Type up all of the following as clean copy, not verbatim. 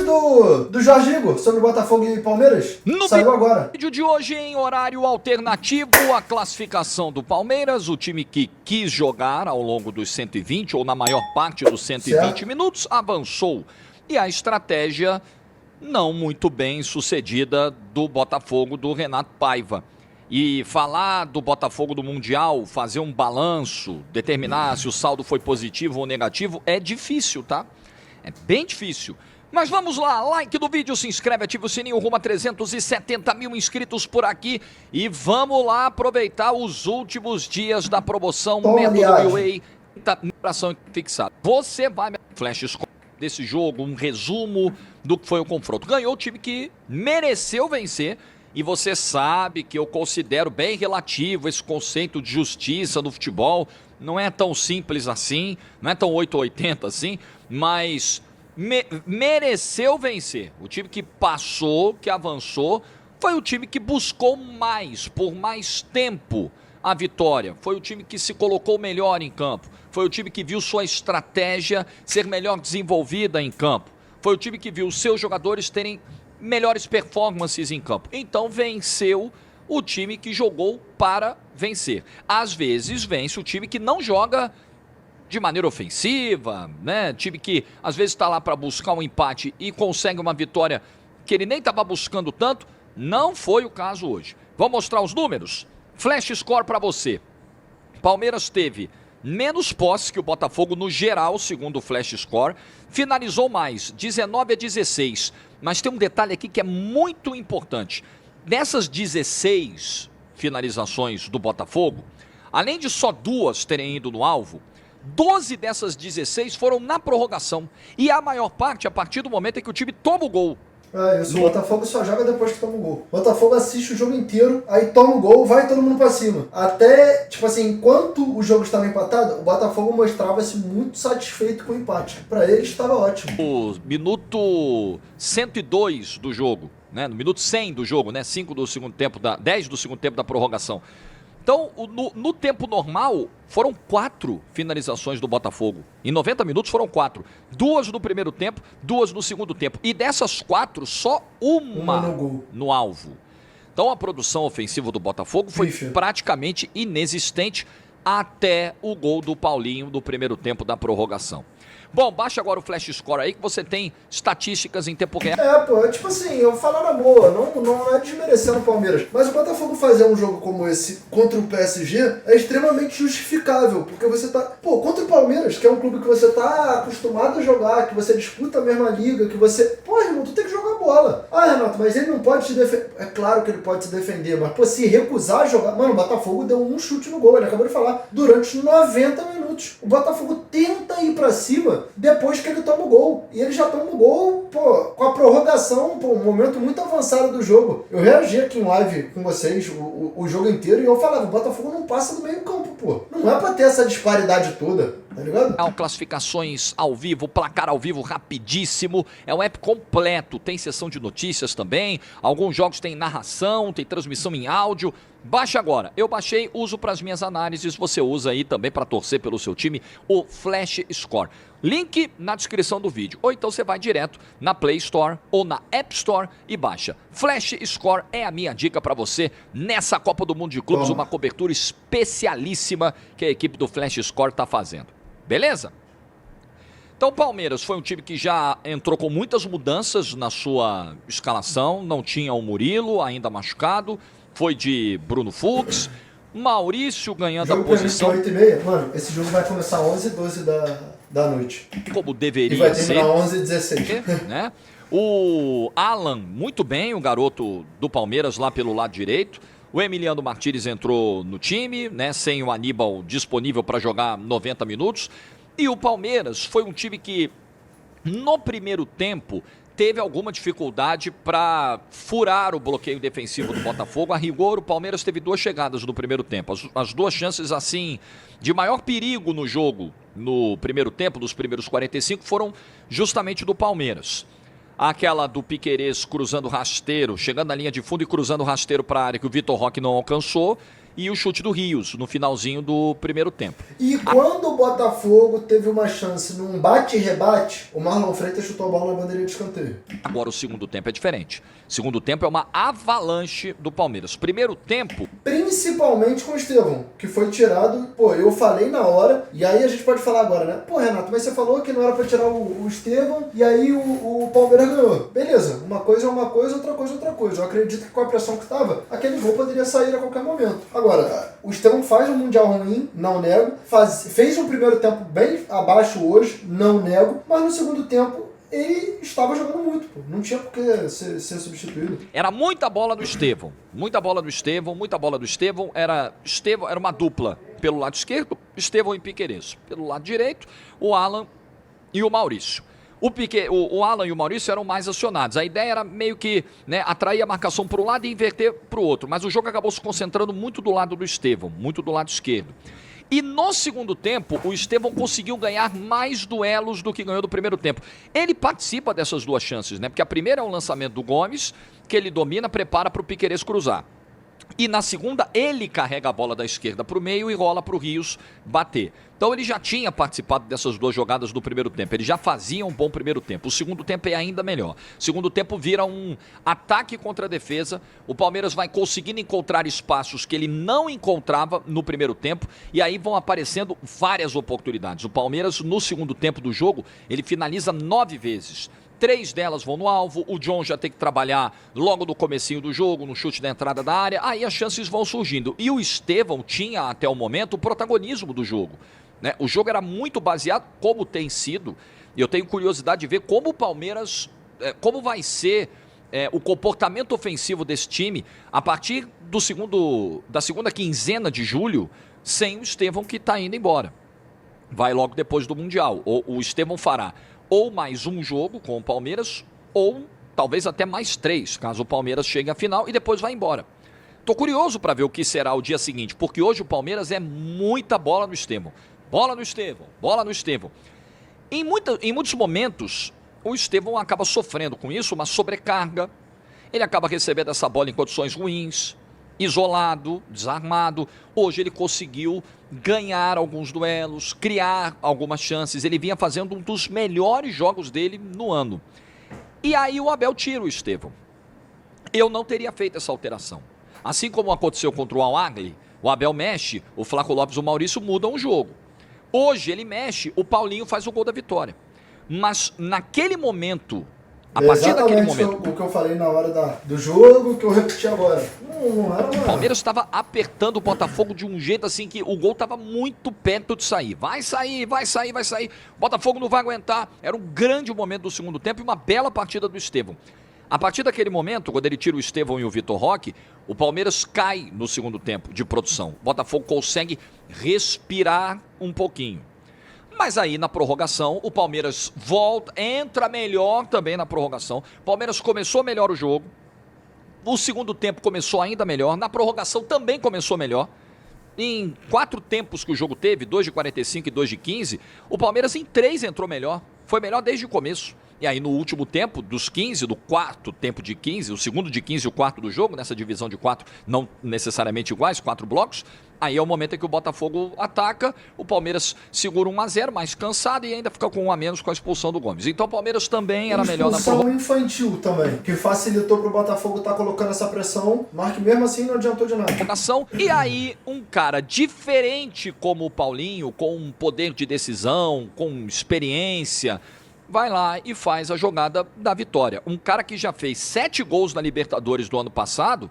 vídeo do Jorge Igor sobre Botafogo e Palmeiras? Saiu agora. No vídeo de hoje, em horário alternativo, a classificação do Palmeiras, o time que quis jogar ao longo dos 120, ou na maior parte dos 120 minutos, avançou. E a estratégia não muito bem sucedida do Botafogo, do Renato Paiva. E falar do Botafogo do Mundial, fazer um balanço, determinar se o saldo foi positivo ou negativo, é difícil, tá? É bem difícil. Mas vamos lá, like do vídeo, se inscreve, ativa o sininho, rumo a 370 mil inscritos por aqui. E vamos lá aproveitar os últimos dias da promoção Método Way, numeração fixada. Você vai me flash score desse jogo, um resumo do que foi o confronto. Ganhou o time que mereceu vencer. E você sabe que eu considero bem relativo esse conceito de justiça no futebol. Não é tão simples assim, não é tão 880 assim, mas mereceu vencer. O time que passou, que avançou, foi o time que buscou mais, por mais tempo, a vitória. Foi o time que se colocou melhor em campo. Foi o time que viu sua estratégia ser melhor desenvolvida em campo. Foi o time que viu seus jogadores terem melhores performances em campo. Então venceu o time que jogou para vencer. Às vezes vence o time que não joga de maneira ofensiva, né? Time que às vezes está lá para buscar um empate e consegue uma vitória que ele nem estava buscando tanto. Não foi o caso hoje. Vou mostrar os números. Flash score para você. Palmeiras teve menos posse que o Botafogo no geral, segundo o Flash Score. Finalizou mais, 19-16. Mas tem um detalhe aqui que é muito importante. Nessas 16 finalizações do Botafogo, além de só 2 terem ido no alvo, 12 dessas 16 foram na prorrogação. E a maior parte a partir do momento em que o time toma o gol. É isso, o Botafogo só joga depois que toma o gol. O Botafogo assiste o jogo inteiro, aí toma o gol, vai todo mundo pra cima. Até, tipo assim, enquanto o jogo estava empatado, o Botafogo mostrava-se muito satisfeito com o empate. Pra ele estava ótimo. O minuto 102 do jogo, né? No minuto 100 do jogo, né? 5 do segundo tempo, 10 do segundo tempo da prorrogação. Então, no tempo normal, foram 4 finalizações do Botafogo. Em 90 minutos foram 4. 2 no primeiro tempo, 2 no segundo tempo. E dessas 4, só uma no alvo. Então, a produção ofensiva do Botafogo foi praticamente inexistente até o gol do Paulinho no primeiro tempo da prorrogação. Bom, baixa agora o Flash Score aí que você tem estatísticas em tempo real. Pô, tipo assim, eu falar na boa, não é desmerecendo o Palmeiras, mas o Botafogo fazer um jogo como esse contra o PSG é extremamente justificável, porque você tá, pô, contra o Palmeiras, que é um clube que você tá acostumado a jogar, que você disputa a mesma liga, que você, pô, irmão, tu tem que jogar bola. Ah, Renato, mas ele não pode se defender. É claro que ele pode se defender, mas, pô, se recusar a jogar, mano, o Botafogo deu um chute no gol, ele acabou de falar, durante 90 minutos. O Botafogo tenta ir pra cima depois que ele toma o gol. E ele já toma o gol, pô, com a prorrogação, pô, um momento muito avançado do jogo. Eu reagi aqui em live com vocês o jogo inteiro e eu falava, o Botafogo não passa do meio campo, pô. Não é pra ter essa disparidade toda, tá ligado? Classificações ao vivo, placar ao vivo rapidíssimo. É um app completo, tem sessão de notícias também. Alguns jogos tem narração, tem transmissão em áudio. Baixa agora. Eu baixei, uso para as minhas análises. Você usa aí também para torcer pelo seu time o Flash Score. Link na descrição do vídeo. Ou então você vai direto na Play Store ou na App Store e baixa. Flash Score é a minha dica para você nessa Copa do Mundo de Clubes. Uma cobertura especialíssima que a equipe do Flash Score está fazendo. Beleza? Então o Palmeiras foi um time que já entrou com muitas mudanças na sua escalação. Não tinha o Murilo, ainda machucado. Foi de Bruno Fux, Maurício ganhando a posição. 8h30, mano, esse jogo vai começar 11h12 da noite. Como deveria ser. E vai terminar ser. 11h16. Né? O Alan, muito bem, o garoto do Palmeiras lá pelo lado direito. O Emiliano Martínez entrou no time, né, sem o Aníbal disponível para jogar 90 minutos. E o Palmeiras foi um time que, no primeiro tempo, teve alguma dificuldade para furar o bloqueio defensivo do Botafogo. A rigor, o Palmeiras teve 2 chegadas no primeiro tempo. As 2 chances, assim, de maior perigo no jogo, no primeiro tempo, dos primeiros 45, foram justamente do Palmeiras. Aquela do Piquerez cruzando rasteiro, chegando na linha de fundo e cruzando rasteiro para a área que o Vitor Roque não alcançou. e o chute do Rios no finalzinho do primeiro tempo. E quando o Botafogo teve uma chance num bate-rebate, o Marlon Freitas chutou a bola na bandeirinha de escanteio. Agora o segundo tempo é diferente. Segundo tempo é uma avalanche do Palmeiras. Primeiro tempo... Principalmente com o Estevão, que foi tirado... Pô, eu falei na hora, e aí a gente pode falar agora, né? Pô, Renato, mas você falou que não era pra tirar o Estevão, e aí o Palmeiras ganhou. Beleza, uma coisa é uma coisa, outra coisa é outra coisa. Eu acredito que com a pressão que tava, aquele gol poderia sair a qualquer momento. Agora, o Estevão faz um Mundial ruim, não nego. Fez um primeiro tempo bem abaixo hoje, não nego. Mas no segundo tempo, ele estava jogando muito, pô. Não tinha por que ser substituído. Era muita bola do Estevão. Muita bola do Estevão, muita bola do Estevão. Era uma dupla pelo lado esquerdo, Estevão e Piquerez. Pelo lado direito, o Alan e o Maurício. O Alan e o Maurício eram mais acionados. A ideia era meio que, né, atrair a marcação para um lado e inverter para o outro. Mas o jogo acabou se concentrando muito do lado do Estevão, muito do lado esquerdo. E no segundo tempo, o Estevão conseguiu ganhar mais duelos do que ganhou do primeiro tempo. Ele participa dessas duas chances, né? Porque a primeira é o lançamento do Gomes, que ele domina, prepara para o Piquerez cruzar. E na segunda, ele carrega a bola da esquerda para o meio e rola para o Rios bater. Então ele já tinha participado dessas duas jogadas do primeiro tempo. Ele já fazia um bom primeiro tempo. O segundo tempo é ainda melhor. O segundo tempo vira um ataque contra a defesa. O Palmeiras vai conseguindo encontrar espaços que ele não encontrava no primeiro tempo. E aí vão aparecendo várias oportunidades. O Palmeiras, no segundo tempo do jogo, ele finaliza 9 vezes. 3 delas vão no alvo, o John já tem que trabalhar logo no comecinho do jogo, no chute da entrada da área, aí as chances vão surgindo. E o Estevão tinha, até o momento, o protagonismo do jogo, né? O jogo era muito baseado, como tem sido, e eu tenho curiosidade de ver como o Palmeiras, como vai ser o comportamento ofensivo desse time a partir da segunda quinzena de julho, sem o Estevão que está indo embora. Vai logo depois do Mundial, o Estevão fará ou mais um jogo com o Palmeiras, ou talvez até mais 3, caso o Palmeiras chegue à final e depois vá embora. Tô curioso para ver o que será o dia seguinte, porque hoje o Palmeiras é muita bola no Estevão. Bola no Estevão, bola no Estevão. Em muitos momentos, o Estevão acaba sofrendo com isso, uma sobrecarga. Ele acaba recebendo essa bola em condições ruins, isolado, desarmado. Hoje ele conseguiu ganhar alguns duelos, criar algumas chances. Ele vinha fazendo um dos melhores jogos dele no ano. E aí o Abel tira o Estevão. Eu não teria feito essa alteração. Assim como aconteceu contra o Al-Ahly, o Abel mexe, o Flaco Lopes e o Maurício mudam o jogo. Hoje ele mexe, o Paulinho faz o gol da vitória. Mas naquele momento, a partir daquele momento... o que eu falei na hora do jogo, que eu repeti agora. Não era o Palmeiras estava apertando o Botafogo de um jeito assim que o gol estava muito perto de sair. Vai sair, vai sair, vai sair. O Botafogo não vai aguentar. Era um grande momento do segundo tempo e uma bela partida do Estevão. A partir daquele momento, quando ele tira o Estevão e o Vitor Roque, o Palmeiras cai no segundo tempo de produção. O Botafogo consegue respirar um pouquinho. Mas aí na prorrogação, o Palmeiras volta, entra melhor também na prorrogação. O Palmeiras começou melhor o jogo. O segundo tempo começou ainda melhor. Na prorrogação também começou melhor. Em 4 tempos que o jogo teve, 2 de 45 e 2 de 15, o Palmeiras em 3 entrou melhor. Foi melhor desde o começo. E aí no último tempo, dos 15, do quarto tempo de 15, o segundo de 15 e o quarto do jogo, nessa divisão de 4, não necessariamente iguais, 4 blocos, aí é o momento em que o Botafogo ataca, o Palmeiras segura 1-0, mais cansado e ainda fica com 1 a menos com a expulsão do Gomes. Então o Palmeiras também era melhor na prorrogação. Infantil também, que facilitou pro Botafogo estar colocando essa pressão, mas que mesmo assim não adiantou de nada. E aí um cara diferente como o Paulinho, com um poder de decisão, com experiência, vai lá e faz a jogada da vitória. Um cara que já fez 7 gols na Libertadores do ano passado,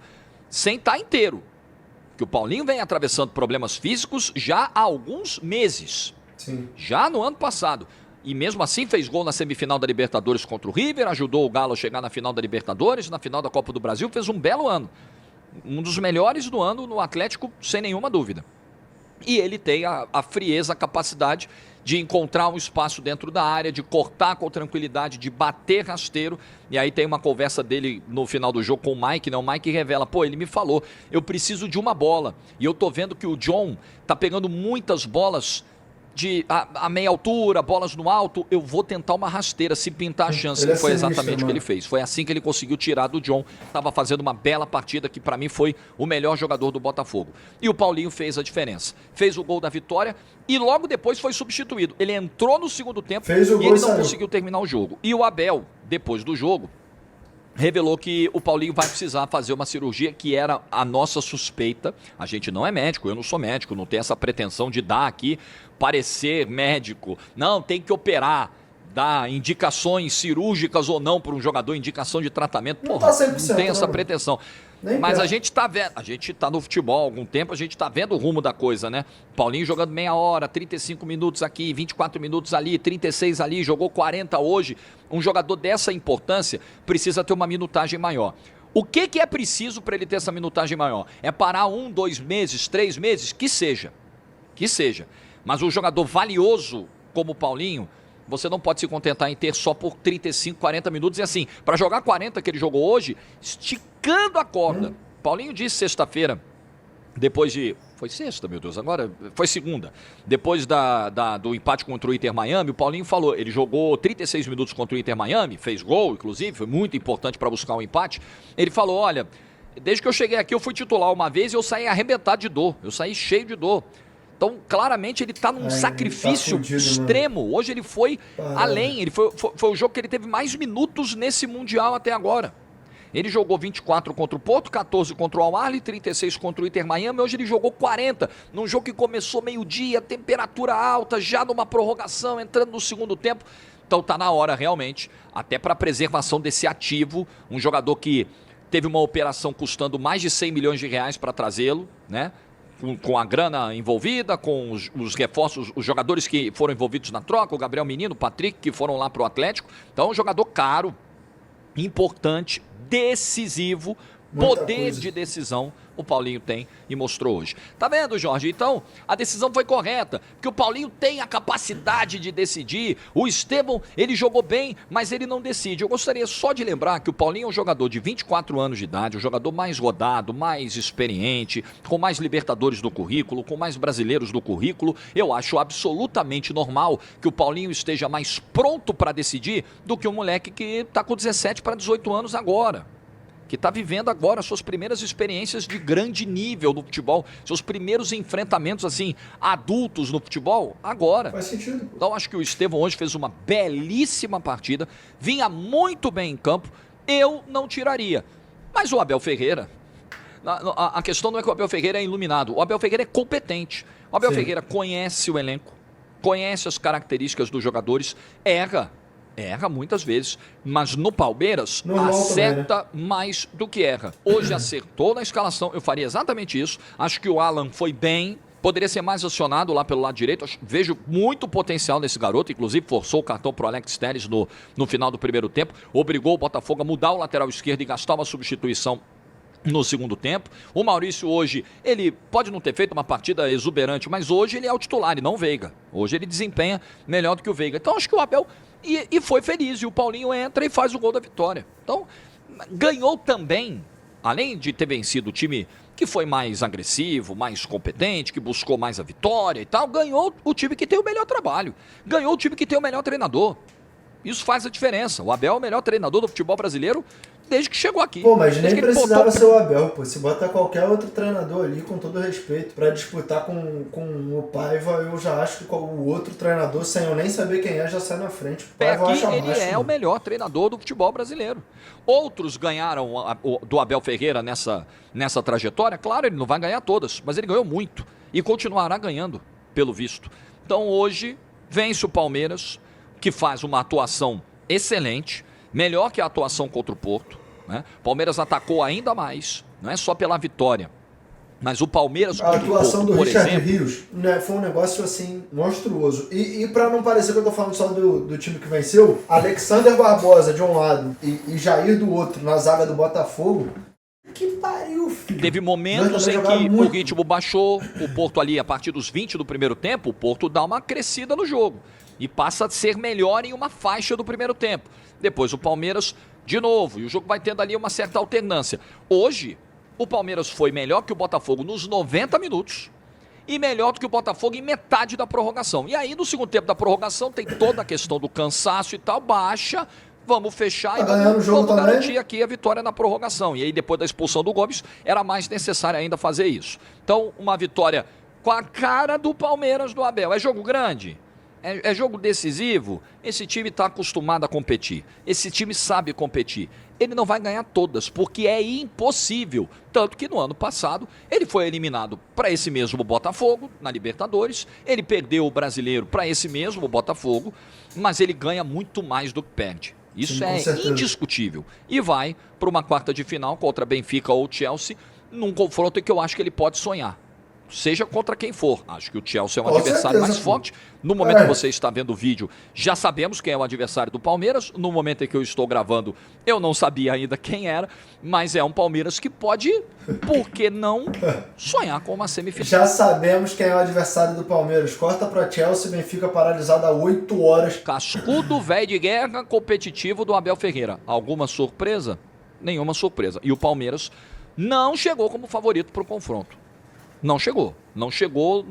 sem estar inteiro. Que o Paulinho vem atravessando problemas físicos já há alguns meses. Sim. Já no ano passado. E mesmo assim fez gol na semifinal da Libertadores contra o River, ajudou o Galo a chegar na final da Libertadores, na final da Copa do Brasil, fez um belo ano. Um dos melhores do ano no Atlético, sem nenhuma dúvida. E ele tem a frieza, a capacidade de encontrar um espaço dentro da área, de cortar com tranquilidade, de bater rasteiro. E aí tem uma conversa dele no final do jogo com o Mike, né? O Mike revela, ele me falou, eu preciso de uma bola. E eu tô vendo que o John tá pegando muitas bolas a meia altura, bolas no alto, eu vou tentar uma rasteira, se pintar a chance. Ele foi exatamente o que ele fez. Foi assim que ele conseguiu tirar do John. Estava fazendo uma bela partida que para mim foi o melhor jogador do Botafogo. E o Paulinho fez a diferença. Fez o gol da vitória e logo depois foi substituído. Ele entrou no segundo tempo e ele não conseguiu terminar o jogo. E o Abel, depois do jogo, revelou que o Paulinho vai precisar fazer uma cirurgia, que era a nossa suspeita. A gente não é médico, eu não sou médico, não tenho essa pretensão de dar aqui, parecer médico. Não, tem que operar, dar indicações cirúrgicas ou não para um jogador, indicação de tratamento. Porra, não tem essa pretensão. Mas a gente tá vendo, a gente tá no futebol há algum tempo, a gente tá vendo o rumo da coisa, né? Paulinho jogando meia hora, 35 minutos aqui, 24 minutos ali, 36 ali, jogou 40 hoje. Um jogador dessa importância precisa ter uma minutagem maior. O que é preciso para ele ter essa minutagem maior? É parar 1, 2 meses, 3 meses? Que seja. Que seja. Mas um jogador valioso como o Paulinho, você não pode se contentar em ter só por 35, 40 minutos. E assim, para jogar 40 que ele jogou hoje, esticando a corda. Paulinho disse sexta-feira, depois de... Foi sexta, meu Deus, agora foi segunda. Depois do empate contra o Inter Miami, o Paulinho falou, ele jogou 36 minutos contra o Inter Miami, fez gol, inclusive, foi muito importante para buscar o empate. Ele falou, olha, desde que eu cheguei aqui eu fui titular uma vez e eu saí arrebentado de dor, eu saí cheio de dor. Então, claramente, ele está num sacrifício extremo. Mano. Hoje ele foi além. Ele foi o jogo que ele teve mais minutos nesse Mundial até agora. Ele jogou 24 contra o Porto, 14 contra o Al-Ahly, 36 contra o Inter Miami. Hoje ele jogou 40, num jogo que começou meio-dia, temperatura alta, já numa prorrogação, entrando no segundo tempo. Então está na hora, realmente, até para a preservação desse ativo. Um jogador que teve uma operação custando mais de 100 milhões de reais para trazê-lo, né? Com a grana envolvida, com os reforços, os jogadores que foram envolvidos na troca, o Gabriel Menino, o Patrick, que foram lá para o Atlético. Então, um jogador caro, importante, decisivo, poder de decisão o Paulinho tem e mostrou hoje. Tá vendo, Jorge? Então, a decisão foi correta, porque o Paulinho tem a capacidade de decidir. O Estevão, ele jogou bem, mas ele não decide. Eu gostaria só de lembrar que o Paulinho é um jogador de 24 anos de idade, um jogador mais rodado, mais experiente, com mais Libertadores no currículo, com mais brasileiros no currículo. Eu acho absolutamente normal que o Paulinho esteja mais pronto para decidir do que um moleque que está com 17 para 18 anos agora, que está vivendo agora suas primeiras experiências de grande nível no futebol, seus primeiros enfrentamentos, assim, adultos no futebol, agora. Faz sentido. Então, acho que o Estevão hoje fez uma belíssima partida, vinha muito bem em campo, eu não tiraria. Mas o Abel Ferreira, a questão não é que o Abel Ferreira é iluminado, o Abel Ferreira é competente. O Abel Ferreira conhece o elenco, conhece as características dos jogadores, erra muitas vezes, mas no Palmeiras acerta também, né? Mais do que erra. Hoje acertou na escalação, eu faria exatamente isso. Acho que o Alan foi bem, poderia ser mais acionado lá pelo lado direito. Vejo muito potencial nesse garoto, inclusive forçou o cartão para o Alex Telles no final do primeiro tempo, obrigou o Botafogo a mudar o lateral esquerdo e gastar uma substituição no segundo tempo. O Maurício hoje, ele pode não ter feito uma partida exuberante, mas hoje ele é o titular e não o Veiga. Hoje ele desempenha melhor do que o Veiga. Então acho que o Abel e foi feliz, e o Paulinho entra e faz o gol da vitória. Então ganhou também, além de ter vencido o time que foi mais agressivo, mais competente, que buscou mais a vitória e tal, ganhou o time que tem o melhor trabalho, ganhou o time que tem o melhor treinador. Isso faz a diferença. O Abel é o melhor treinador do futebol brasileiro desde que chegou aqui. Pô, mas nem precisava ser o Abel, pô. Se bota qualquer outro treinador ali, com todo respeito, pra disputar com o Paiva, eu já acho que o outro treinador, sem eu nem saber quem é, já sai na frente. O Paiva acha ele baixo, é o melhor treinador do futebol brasileiro. Outros ganharam do Abel Ferreira nessa trajetória. Claro, ele não vai ganhar todas, mas ele ganhou muito e continuará ganhando, pelo visto. Então hoje vence o Palmeiras, que faz uma atuação excelente, melhor que a atuação contra o Porto, né? Palmeiras atacou ainda mais, não é só pela vitória, mas o Palmeiras contra o Porto, a atuação do Richard Rios, né, foi um negócio assim monstruoso. E para não parecer que eu tô falando só do time que venceu, Alexander Barbosa de um lado e Jair do outro na zaga do Botafogo. Que pariu, filho. Teve momentos em que o ritmo baixou, o Porto ali, a partir dos 20 do primeiro tempo, o Porto dá uma crescida no jogo e passa a ser melhor em uma faixa do primeiro tempo. Depois o Palmeiras, de novo, e o jogo vai tendo ali uma certa alternância. Hoje, o Palmeiras foi melhor que o Botafogo nos 90 minutos e melhor do que o Botafogo em metade da prorrogação. E aí, no segundo tempo da prorrogação, tem toda a questão do cansaço e tal, baixa, vamos fechar e vamos garantir aqui a vitória na prorrogação. E aí, depois da expulsão do Gomes, era mais necessário ainda fazer isso. Então, uma vitória com a cara do Palmeiras do Abel. É jogo grande? É jogo decisivo? Esse time está acostumado a competir. Esse time sabe competir. Ele não vai ganhar todas, porque é impossível. Tanto que no ano passado, ele foi eliminado para esse mesmo Botafogo, na Libertadores. Ele perdeu o Brasileiro para esse mesmo Botafogo, mas ele ganha muito mais do que perde. Isso sim, é indiscutível. E vai para uma quarta de final contra Benfica ou Chelsea, num confronto em que eu acho que ele pode sonhar. Seja contra quem for. Acho que o Chelsea é um adversário mais forte. No momento que você está vendo o vídeo, já sabemos quem é o adversário do Palmeiras. No momento em que eu estou gravando, eu não sabia ainda quem era, mas é um Palmeiras que pode, por que não, sonhar com uma semifinal. Já sabemos quem é o adversário do Palmeiras. Corta para Chelsea, Benfica paralisado há 8 horas. Cascudo, velho de guerra, competitivo do Abel Ferreira. Alguma surpresa? Nenhuma surpresa. E o Palmeiras não chegou como favorito para o confronto. Não chegou. Não chegou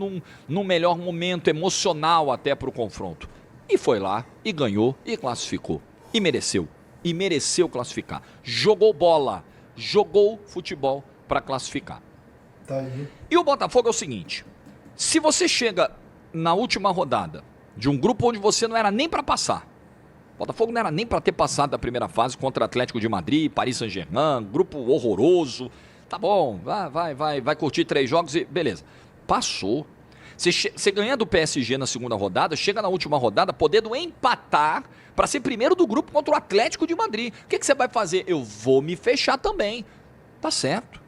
num melhor momento emocional até para o confronto. E foi lá, e ganhou, e classificou. E mereceu. E mereceu classificar. Jogou bola. Jogou futebol para classificar. Tá aí. E o Botafogo é o seguinte. Se você chega na última rodada de um grupo onde você não era nem para passar. O Botafogo não era nem para ter passado da primeira fase contra Atlético de Madrid, Paris Saint-Germain, grupo horroroso. Tá bom, vai curtir 3 jogos e beleza. Passou. Você ganhando do PSG na segunda rodada, chega na última rodada podendo empatar para ser primeiro do grupo contra o Atlético de Madrid. O que você vai fazer? Eu vou me fechar também. Tá certo.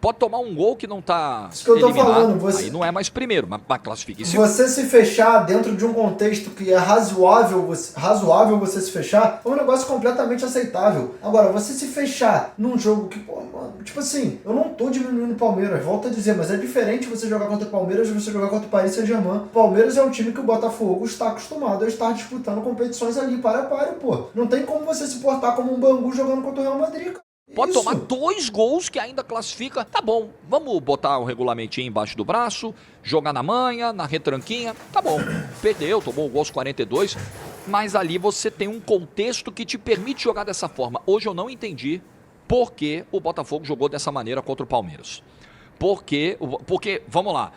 Pode tomar um gol que não tá isso que eu tô falando, aí não é mais primeiro, mas classifica. Se você se fechar dentro de um contexto que é razoável você se fechar, é um negócio completamente aceitável. Agora, você se fechar num jogo que, pô, mano, tipo assim, eu não tô diminuindo o Palmeiras, volto a dizer, mas é diferente você jogar contra o Palmeiras e você jogar contra o Paris Saint-Germain. O Palmeiras é um time que o Botafogo está acostumado a estar disputando competições ali para a para, pô. Não tem como você se portar como um Bangu jogando contra o Real Madrid, cara. Pode tomar 2 gols que ainda classifica. Tá bom, vamos botar o regulamentinho embaixo do braço, jogar na manha, na retranquinha. Tá bom, perdeu, tomou o gol aos 42. Mas ali você tem um contexto que te permite jogar dessa forma. Hoje eu não entendi por que o Botafogo jogou dessa maneira contra o Palmeiras. Porque vamos lá,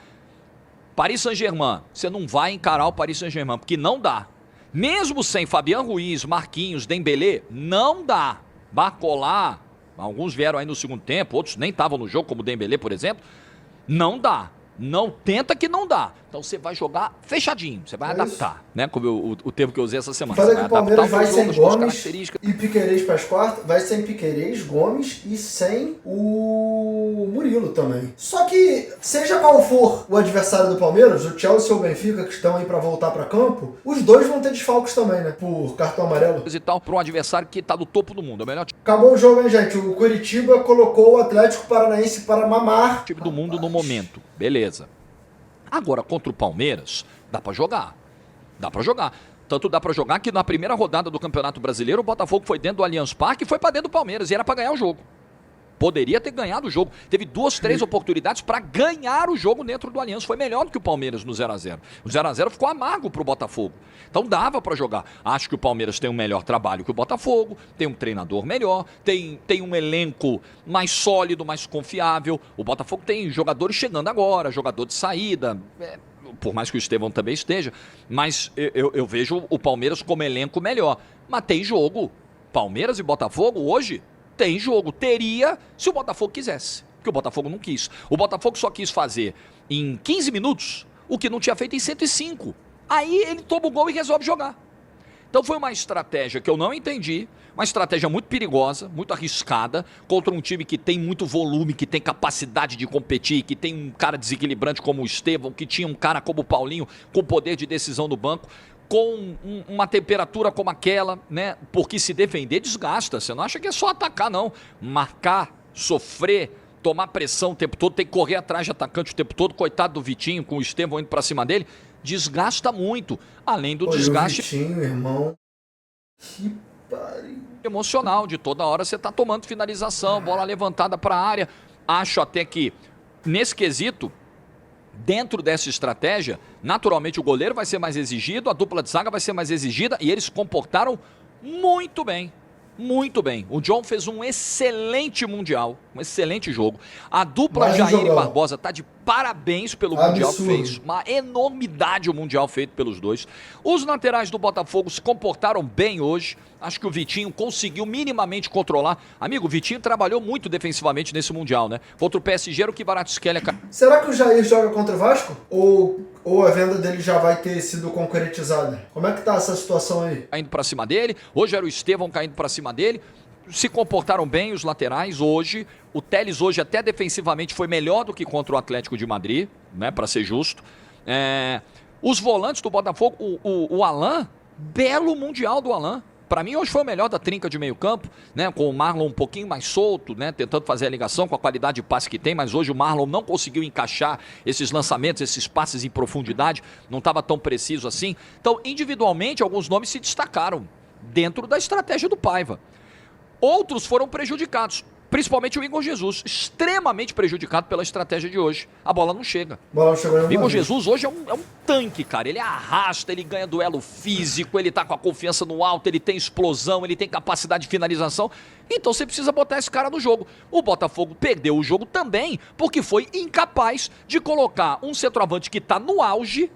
Paris Saint-Germain, você não vai encarar o Paris Saint-Germain, porque não dá. Mesmo sem Fabian Ruiz, Marquinhos, Dembélé, não dá. Barcola... Alguns vieram aí no segundo tempo, outros nem estavam no jogo, como o Dembélé, por exemplo. Não dá. Não tenta que não dá. Então você vai jogar fechadinho, você vai adaptar, né? Como o termo que eu usei essa semana. Falei que o Palmeiras vai sem Gomes e Piquerez para as quartas, vai sem Piquerez, Gomes e sem o Murilo também. Só que, seja qual for o adversário do Palmeiras, o Chelsea ou o Benfica, que estão aí para voltar para campo, os dois vão ter desfalques também, né? Por cartão amarelo. E tal, para um adversário que tá do topo do mundo. É o melhor Acabou o jogo, hein, gente? O Curitiba colocou o Atlético Paranaense para mamar. Time do mundo no momento. Beleza. Agora, contra o Palmeiras, dá pra jogar. Dá pra jogar. Tanto dá pra jogar que na primeira rodada do Campeonato Brasileiro, o Botafogo foi dentro do Allianz Parque e foi pra dentro do Palmeiras. E era pra ganhar o jogo. Poderia ter ganhado o jogo. Teve 2, 3 oportunidades pra ganhar o jogo dentro do Allianz. Foi melhor do que o Palmeiras no 0x0. O 0x0 ficou amargo pro Botafogo. Então dava pra jogar. Acho que o Palmeiras tem um melhor trabalho que o Botafogo, tem um treinador melhor, tem um elenco mais sólido, mais confiável. O Botafogo tem jogadores chegando agora, jogador de saída, por mais que o Estevão também esteja, mas eu vejo o Palmeiras como elenco melhor. Mas tem jogo. Palmeiras e Botafogo hoje tem jogo. Teria se o Botafogo quisesse, porque o Botafogo não quis. O Botafogo só quis fazer em 15 minutos o que não tinha feito em 105. Aí ele toma o gol e resolve jogar. Então foi uma estratégia que eu não entendi, uma estratégia muito perigosa, muito arriscada, contra um time que tem muito volume, que tem capacidade de competir, que tem um cara desequilibrante como o Estevão, que tinha um cara como o Paulinho, com poder de decisão no banco, com uma temperatura como aquela, né? Porque se defender desgasta, você não acha que é só atacar, não. Marcar, sofrer, tomar pressão o tempo todo, tem que correr atrás de atacante o tempo todo, coitado do Vitinho, com o Estevão indo pra cima dele, desgasta muito, além do desgaste... O Vitinho, irmão, que pariu. Emocional, de toda hora você tá tomando finalização, bola levantada pra área. Acho até que, nesse quesito, Dentro dessa estratégia, naturalmente o goleiro vai ser mais exigido, a dupla de zaga vai ser mais exigida e eles se comportaram muito bem. Muito bem. O John fez um excelente Mundial, um excelente jogo. A dupla Jair e Barbosa tá de parabéns pelo Mundial que fez. Uma enormidade o Mundial feito pelos dois. Os laterais do Botafogo se comportaram bem hoje. Acho que o Vitinho conseguiu minimamente controlar. Amigo, o Vitinho trabalhou muito defensivamente nesse Mundial, né? Contra o PSG era o que Kvaratskhelia... Será que o Jair joga contra o Vasco? Ou a venda dele já vai ter sido concretizada? Como é que tá essa situação aí? Caindo pra cima dele. Hoje era o Estevão caindo pra cima dele. Se comportaram bem os laterais hoje. O Telles hoje até defensivamente foi melhor do que contra o Atlético de Madrid, né? Pra ser justo. Os volantes do Botafogo, o Alan, belo Mundial do Alan. Para mim, hoje foi o melhor da trinca de meio campo, né? Com o Marlon um pouquinho mais solto, né? Tentando fazer a ligação com a qualidade de passe que tem, mas hoje o Marlon não conseguiu encaixar esses lançamentos, esses passes em profundidade, não estava tão preciso assim. Então, individualmente, alguns nomes se destacaram dentro da estratégia do Paiva. Outros foram prejudicados, principalmente o Igor Jesus, extremamente prejudicado pela estratégia de hoje. A bola não chega. O Igor Jesus hoje é um tanque, cara. Ele arrasta, ele ganha duelo físico, ele tá com a confiança no alto, ele tem explosão, ele tem capacidade de finalização. Então você precisa botar esse cara no jogo. O Botafogo perdeu o jogo também porque foi incapaz de colocar um centroavante que tá no auge,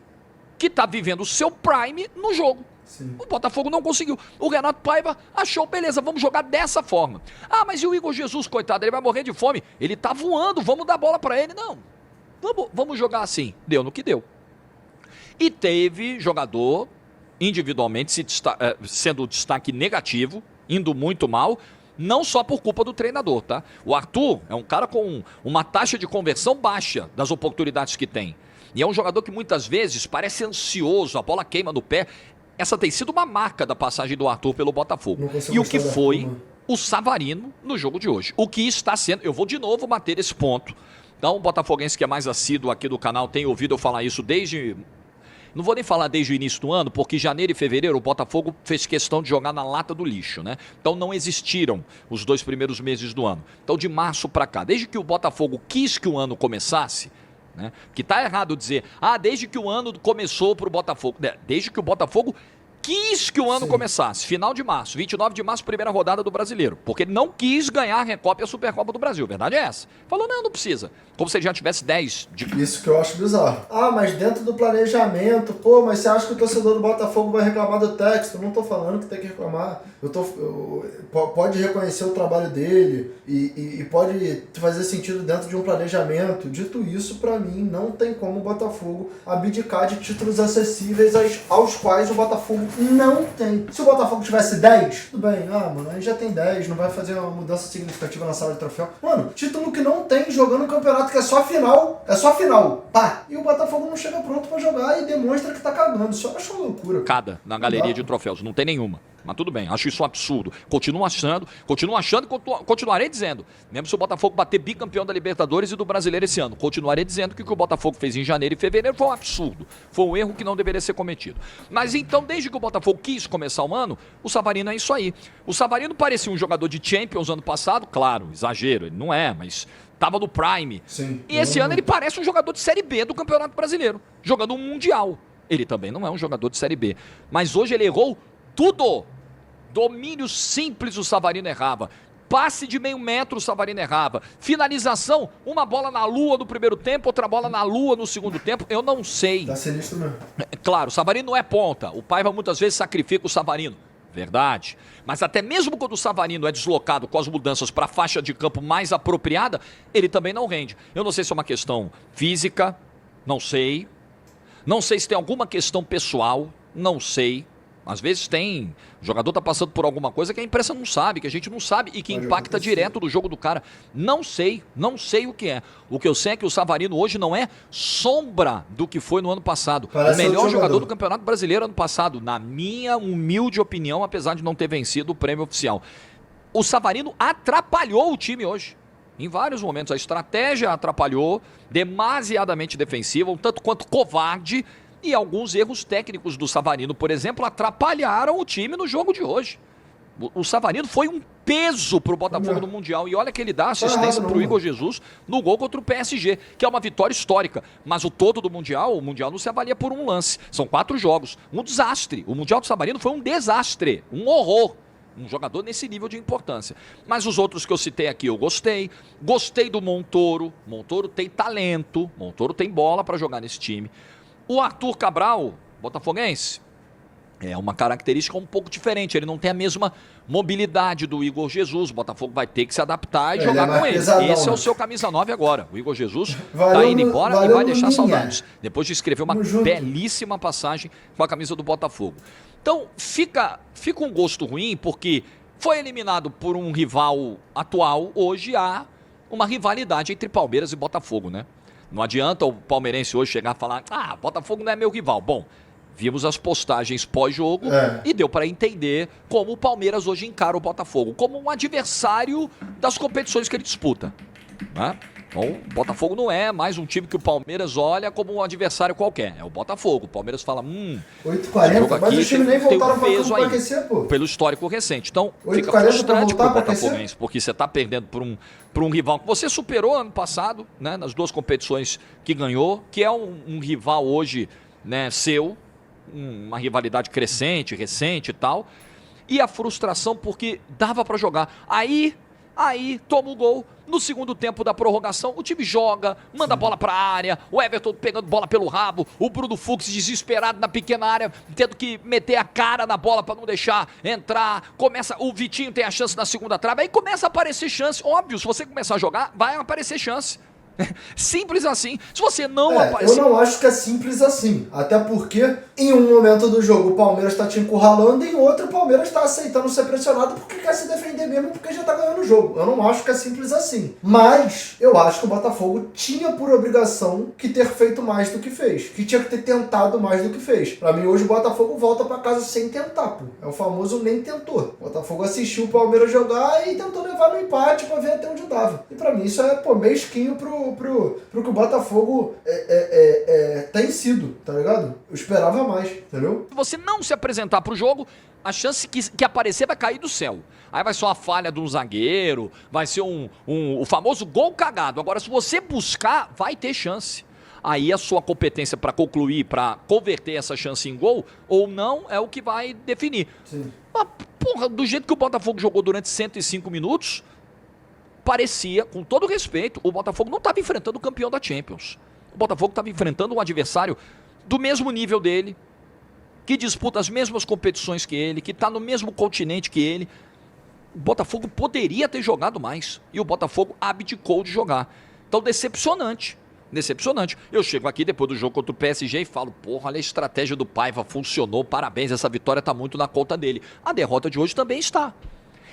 que tá vivendo o seu prime no jogo. Sim. O Botafogo não conseguiu. O Renato Paiva achou, beleza, vamos jogar dessa forma. Ah, mas e o Igor Jesus, coitado, ele vai morrer de fome. Ele tá voando, vamos dar bola pra ele. Não, vamos jogar assim. Deu no que deu. E teve jogador, individualmente, sendo destaque negativo, indo muito mal, não só por culpa do treinador, tá? O Arthur é um cara com uma taxa de conversão baixa das oportunidades que tem. E é um jogador que muitas vezes parece ansioso, a bola queima no pé. Essa tem sido uma marca da passagem do Arthur pelo Botafogo. E o que foi o Savarino no jogo de hoje. O que está sendo... Eu vou de novo bater esse ponto. Então, o botafoguense que é mais assíduo aqui do canal tem ouvido eu falar isso desde... Não vou nem falar desde o início do ano, porque janeiro e fevereiro o Botafogo fez questão de jogar na lata do lixo, né? Então não existiram os 2 primeiros meses do ano. Então de março para cá, desde que o Botafogo quis que o ano começasse, né? Que tá errado dizer, desde que o ano começou pro Botafogo, desde que o Botafogo quis que o ano começasse, final de março, 29 de março, primeira rodada do Brasileiro, porque ele não quis ganhar a Recopa e a Supercopa do Brasil, verdade é essa. Falou, não precisa, como se ele já tivesse 10 de... Isso que eu acho bizarro. Mas dentro do planejamento, mas você acha que o torcedor do Botafogo vai reclamar do texto? Eu não tô falando que tem que reclamar, pode reconhecer o trabalho dele e pode fazer sentido dentro de um planejamento. Dito isso, pra mim, não tem como o Botafogo abdicar de títulos acessíveis aos quais o Botafogo não tem. Se o Botafogo tivesse 10, tudo bem. Mano, aí já tem 10, não vai fazer uma mudança significativa na sala de troféu. Mano, título que não tem jogando um campeonato que é só final. É só final. Pá. E o Botafogo não chega pronto pra jogar e demonstra que tá cagando. Isso eu acho uma loucura. Cada na galeria de troféus. Não tem nenhuma. Mas tudo bem, acho isso um absurdo. Continuo achando e continuarei dizendo. Mesmo se o Botafogo bater bicampeão da Libertadores e do Brasileiro esse ano, continuarei dizendo que o que o Botafogo fez em janeiro e fevereiro foi um absurdo. Foi um erro que não deveria ser cometido. Mas então, desde que o Botafogo quis começar o ano, o Savarino é isso aí. O Savarino parecia um jogador de Champions ano passado, claro, exagero, ele não é, mas estava no Prime. Sim, e esse ano ele parece um jogador de Série B do Campeonato Brasileiro, jogando um Mundial. Ele também não é um jogador de Série B. Mas hoje ele errou tudo. Domínio simples o Savarino errava. Passe de meio metro o Savarino errava. Finalização, uma bola na lua no primeiro tempo, outra bola na lua no segundo tempo. Eu não sei. Tá sinistro mesmo. Claro, o Savarino não é ponta. O Paiva muitas vezes sacrifica o Savarino. Verdade. Mas até mesmo quando o Savarino é deslocado com as mudanças para a faixa de campo mais apropriada, ele também não rende. Eu não sei se é uma questão física, não sei. Não sei se tem alguma questão pessoal, não sei. Às vezes tem, o jogador está passando por alguma coisa que a imprensa não sabe, que a gente não sabe e que impacta direto do jogo do cara. Não sei o que é. O que eu sei é que o Savarino hoje não é sombra do que foi no ano passado. Parece o melhor jogador do Campeonato Brasileiro ano passado, na minha humilde opinião, apesar de não ter vencido o prêmio oficial. O Savarino atrapalhou o time hoje. Em vários momentos a estratégia atrapalhou, demasiadamente defensiva, um tanto quanto covarde. E alguns erros técnicos do Savarino, por exemplo, atrapalharam o time no jogo de hoje. O Savarino foi um peso pro Botafogo no Mundial. E olha que ele dá assistência pro Igor Jesus no gol contra o PSG, que é uma vitória histórica. Mas o todo do Mundial, o Mundial não se avalia por um lance. São 4 jogos. Um desastre. O Mundial do San Marino foi um desastre, um horror. Um jogador nesse nível de importância. Mas os outros que eu citei aqui eu gostei. Gostei do Montoro. Montoro tem talento. Montoro tem bola para jogar nesse time. O Arthur Cabral, botafoguense, é uma característica um pouco diferente. Ele não tem a mesma mobilidade do Igor Jesus. O Botafogo vai ter que se adaptar e jogar com ele. Pesadão, esse é o seu camisa 9 agora. O Igor Jesus está indo embora e vai deixar saudades. Depois de escrever uma belíssima passagem com a camisa do Botafogo. Então, fica um gosto ruim, porque foi eliminado por um rival atual. Hoje há uma rivalidade entre Palmeiras e Botafogo, né? Não adianta o palmeirense hoje chegar e falar, Botafogo não é meu rival. Bom, vimos as postagens pós-jogo e deu para entender como o Palmeiras hoje encara o Botafogo, como um adversário das competições que ele disputa, né? Então, o Botafogo não é mais um time que o Palmeiras olha como um adversário qualquer. É o Botafogo. O Palmeiras fala, 8h40, mas os times nem voltaram para aquecer, pô. Pelo histórico recente. Então, fica frustrante pro Botafoguense, porque você está perdendo por um rival que você superou ano passado, né, nas 2 competições que ganhou, que é um rival hoje, né, seu, uma rivalidade crescente, recente e tal. E a frustração porque dava para jogar. Aí toma o gol. No segundo tempo da prorrogação, o time joga, manda a bola para a área, o Everton pegando bola pelo rabo, o Bruno Fux desesperado na pequena área, tendo que meter a cara na bola para não deixar entrar. O Vitinho tem a chance na segunda trave, aí começa a aparecer chance. Óbvio, se você começar a jogar, vai aparecer chance. Simples assim. Se você não aparecer... Eu não acho que é simples assim. Até porque, em um momento do jogo, o Palmeiras está te encurralando, e em outro, o Palmeiras está aceitando ser pressionado porque quer se defender mesmo, porque já está ganhando o jogo. Eu não acho que é simples assim. Mas, eu acho que o Botafogo tinha por obrigação que ter feito mais do que fez. Que tinha que ter tentado mais do que fez. Pra mim, hoje, o Botafogo volta pra casa sem tentar, pô. É o famoso nem tentou. O Botafogo assistiu o Palmeiras jogar e tentou levar no empate pra ver até onde dava. E pra mim, isso é, mesquinho pro que o Botafogo tem sido, tá ligado? Eu esperava mais, entendeu? Se você não se apresentar pro jogo, a chance que aparecer vai cair do céu. Aí vai ser uma falha de um zagueiro, vai ser o famoso gol cagado. Agora, se você buscar, vai ter chance. Aí a sua competência para concluir, para converter essa chance em gol ou não, é o que vai definir. Sim. Mas, porra, do jeito que o Botafogo jogou durante 105 minutos... parecia, com todo respeito, o Botafogo não estava enfrentando o campeão da Champions. O Botafogo estava enfrentando um adversário do mesmo nível dele, que disputa as mesmas competições que ele, que está no mesmo continente que ele. O Botafogo poderia ter jogado mais, e o Botafogo abdicou de jogar. Então, decepcionante. Eu chego aqui depois do jogo contra o PSG e falo, porra, olha a estratégia do Paiva, funcionou, parabéns, essa vitória está muito na conta dele. A derrota de hoje também está.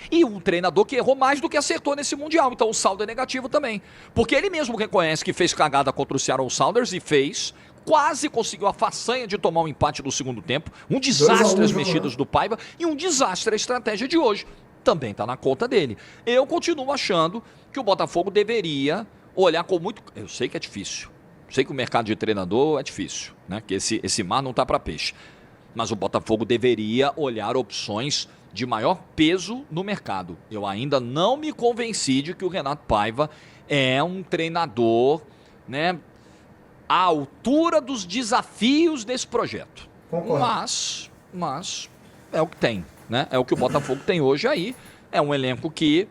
E um treinador que errou mais do que acertou nesse Mundial. Então o saldo é negativo também. Porque ele mesmo reconhece que fez cagada contra o Seattle Sounders e fez. Quase conseguiu a façanha de tomar um empate no segundo tempo. Um desastre as mexidas do Paiva e um desastre a estratégia de hoje. Também está na conta dele. Eu continuo achando que o Botafogo deveria olhar com muito... Eu sei que é difícil. Sei que o mercado de treinador é difícil, né? Que esse mar não está para peixe. Mas o Botafogo deveria olhar opções de maior peso no mercado. Eu ainda não me convenci de que o Renato Paiva é um treinador, né, à altura dos desafios desse projeto. Concordo. Mas é o que tem, né? É o que o Botafogo tem hoje aí. É um elenco que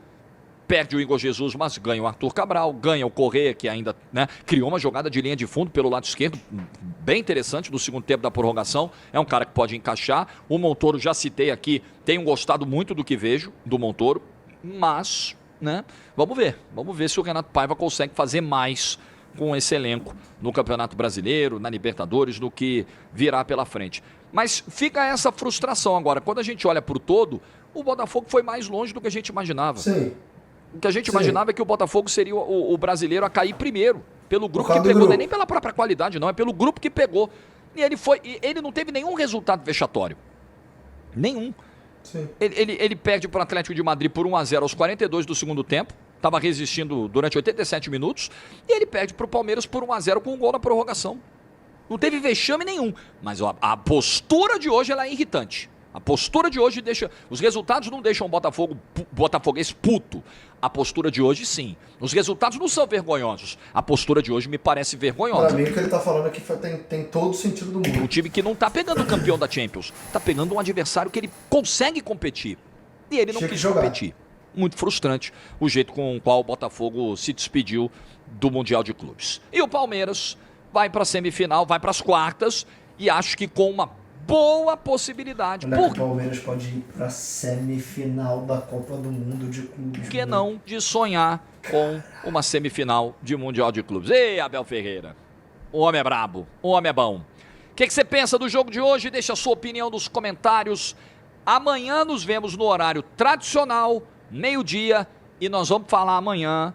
perde o Igor Jesus, mas ganha o Arthur Cabral, ganha o Correa, que ainda, né, criou uma jogada de linha de fundo pelo lado esquerdo, bem interessante no segundo tempo da prorrogação. É um cara que pode encaixar. O Montoro, já citei aqui, tenho gostado muito do que vejo do Montoro, mas, né, vamos ver se o Renato Paiva consegue fazer mais com esse elenco no Campeonato Brasileiro, na Libertadores, do que virá pela frente. Mas fica essa frustração agora. Quando a gente olha para o todo, o Botafogo foi mais longe do que a gente imaginava. Sim. O que a gente imaginava é que o Botafogo seria o brasileiro a cair primeiro, pelo grupo que pegou, não é nem pela própria qualidade, não, é pelo grupo que pegou. E ele não teve nenhum resultado vexatório. Nenhum. Sim. Ele perde para o Atlético de Madrid por 1-0 aos 42 do segundo tempo, estava resistindo durante 87 minutos, e ele perde para o Palmeiras por 1-0 com um gol na prorrogação. Não teve vexame nenhum, mas a postura de hoje ela é irritante. A postura de hoje deixa... Os resultados não deixam o botafoguense puto. A postura de hoje, sim. Os resultados não são vergonhosos. A postura de hoje me parece vergonhosa. Pra mim, o que ele tá falando aqui tem todo o sentido do mundo. Um time que não tá pegando o campeão da Champions. Tá pegando um adversário que ele consegue competir. E ele não quis competir. Muito frustrante o jeito com o qual o Botafogo se despediu do Mundial de Clubes. E o Palmeiras vai pra semifinal, vai pras quartas. E acho que com uma boa possibilidade. O Palmeiras pode ir pra semifinal da Copa do Mundo de Clubes. Por que não de sonhar com uma semifinal de Mundial de Clubes? Ei, Abel Ferreira, o homem é brabo, o homem é bom. O que você pensa do jogo de hoje? Deixa a sua opinião nos comentários. Amanhã nos vemos no horário tradicional, meio-dia, e nós vamos falar amanhã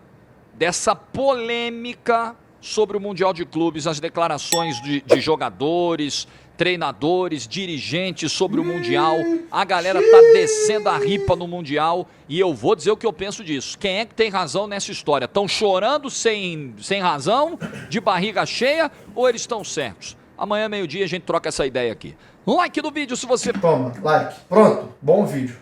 dessa polêmica sobre o Mundial de Clubes, as declarações de jogadores, treinadores, dirigentes sobre o Mundial. A galera tá descendo a ripa no Mundial e eu vou dizer o que eu penso disso. Quem é que tem razão nessa história? Estão chorando sem razão, de barriga cheia, ou eles estão certos? Amanhã, meio-dia, a gente troca essa ideia aqui. Like no vídeo se você... Toma, like. Pronto, bom vídeo.